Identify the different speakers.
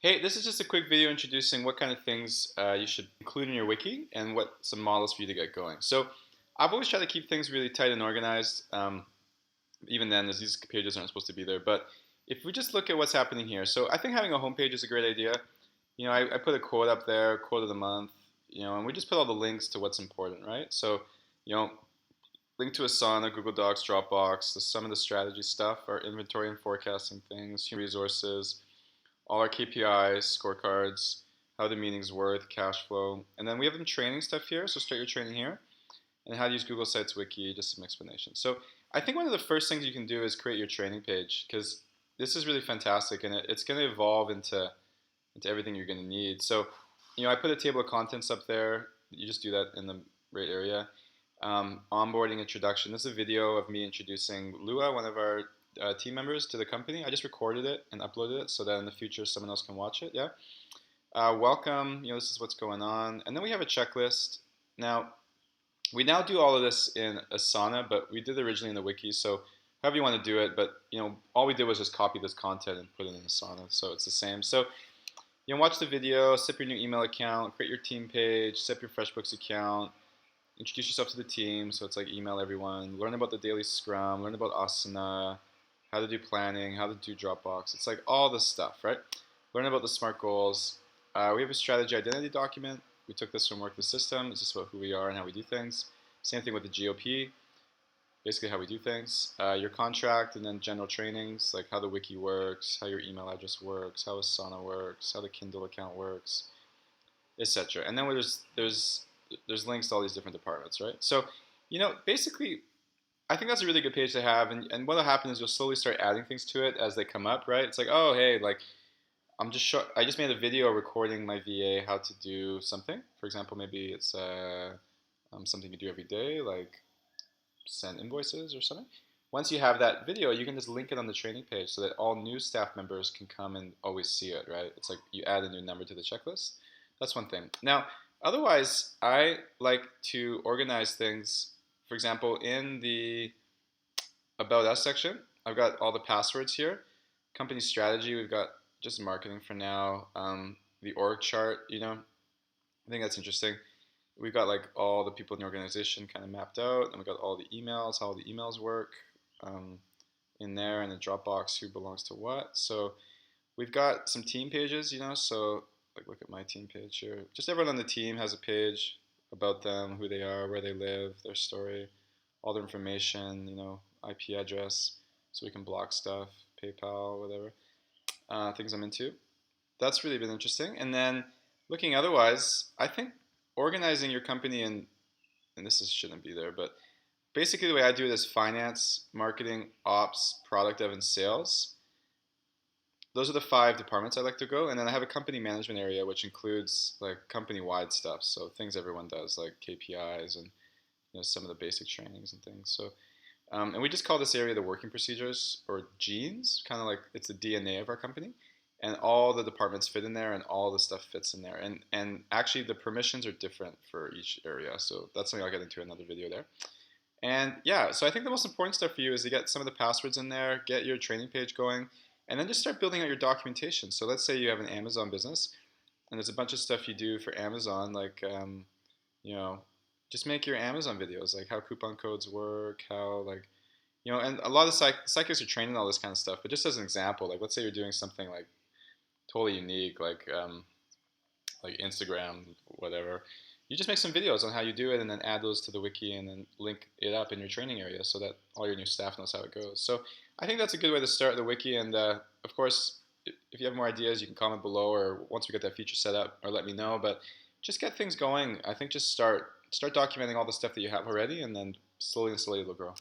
Speaker 1: Hey, this is just a quick video introducing what kind of things you should include in your wiki and what some models for you to get going. So I've always tried to keep things really tight and organized. Even then, as these pages aren't supposed to be there. But if we just look at what's happening here, so I think having a homepage is a great idea. I put a quote up there, quote of the month, and we just put all the links to what's important, right? So, you know, link to Asana, Google Docs, Dropbox, some of the strategy stuff, our inventory and forecasting things, human resources, all our KPIs, scorecards, how the meeting's worth, cash flow. And then we have some training stuff here, so start your training here. And how to use Google Sites Wiki, just some explanation. So I think one of the first things you can do is create your training page because this is really fantastic and it's going to evolve into everything you're going to need. So, I put a table of contents up there. You just do that in the right area. Onboarding introduction. This is a video of me introducing Lua, one of our team members, to the company. I just recorded it and uploaded it so that in the future someone else can watch it. Yeah. Welcome. This is what's going on, and then we have a checklist. Now, we now do all of this in Asana, but we did it originally in the wiki. So however you want to do it, but all we did was just copy this content and put it in Asana, so it's the same. So watch the video, set up your new email account, create your team page, set up your FreshBooks account, introduce yourself to the team, so it's like email everyone, learn about the daily scrum, learn about Asana, how to do planning, how to do Dropbox. It's like all this stuff, right? Learn about the SMART goals. We have a strategy identity document. We took this from Work the System. It's just about who we are and how we do things. Same thing with the GOP, basically how we do things. Your contract, and then general trainings, like how the wiki works, how your email address works, how Asana works, how the Kindle account works, etc. And then there's links to all these different departments, right? So, basically, I think that's a really good page to have. And what'll happen is you'll slowly start adding things to it as they come up, right? It's like, oh, hey, like I just made a video recording my VA how to do something. For example, maybe it's something you do every day, like send invoices or something. Once you have that video, you can just link it on the training page so that all new staff members can come and always see it, right? It's like you add a new number to the checklist. That's one thing. Now, otherwise, I like to organize things. For example, in the About Us section, I've got all the passwords here. Company strategy, we've got just marketing for now. The org chart, I think that's interesting. We've got like all the people in the organization kind of mapped out, and we've got all the emails, how all the emails work in there, and the Dropbox, who belongs to what. So we've got some team pages, so like look at my team page here. Just everyone on the team has a page about them, who they are, where they live, their story, all their information, IP address, so we can block stuff, PayPal, whatever, things I'm into. That's really been interesting. And then looking otherwise, I think organizing your company and shouldn't be there, but basically the way I do it is finance, marketing, ops, product dev, and sales. Those are the 5 departments I like to go, and then I have a company management area which includes like company-wide stuff, so things everyone does like KPIs and some of the basic trainings and things. So and we just call this area the working procedures or genes, kind of like it's the DNA of our company. And all the departments fit in there and all the stuff fits in there. And actually the permissions are different for each area. So that's something I'll get into in another video there. And yeah, so I think the most important stuff for you is to get some of the passwords in there, get your training page going, and then just start building out your documentation. So let's say you have an Amazon business and there's a bunch of stuff you do for Amazon, like, just make your Amazon videos, like how coupon codes work, how like, and a lot of psychics are trained in all this kind of stuff. But just as an example, like let's say you're doing something like totally unique, like Instagram, whatever. You just make some videos on how you do it, and then add those to the wiki, and then link it up in your training area so that all your new staff knows how it goes. So I think that's a good way to start the wiki. And of course, if you have more ideas, you can comment below, or once we get that feature set up, or let me know. But just get things going. I think just start documenting all the stuff that you have already, and then slowly and slowly it'll grow.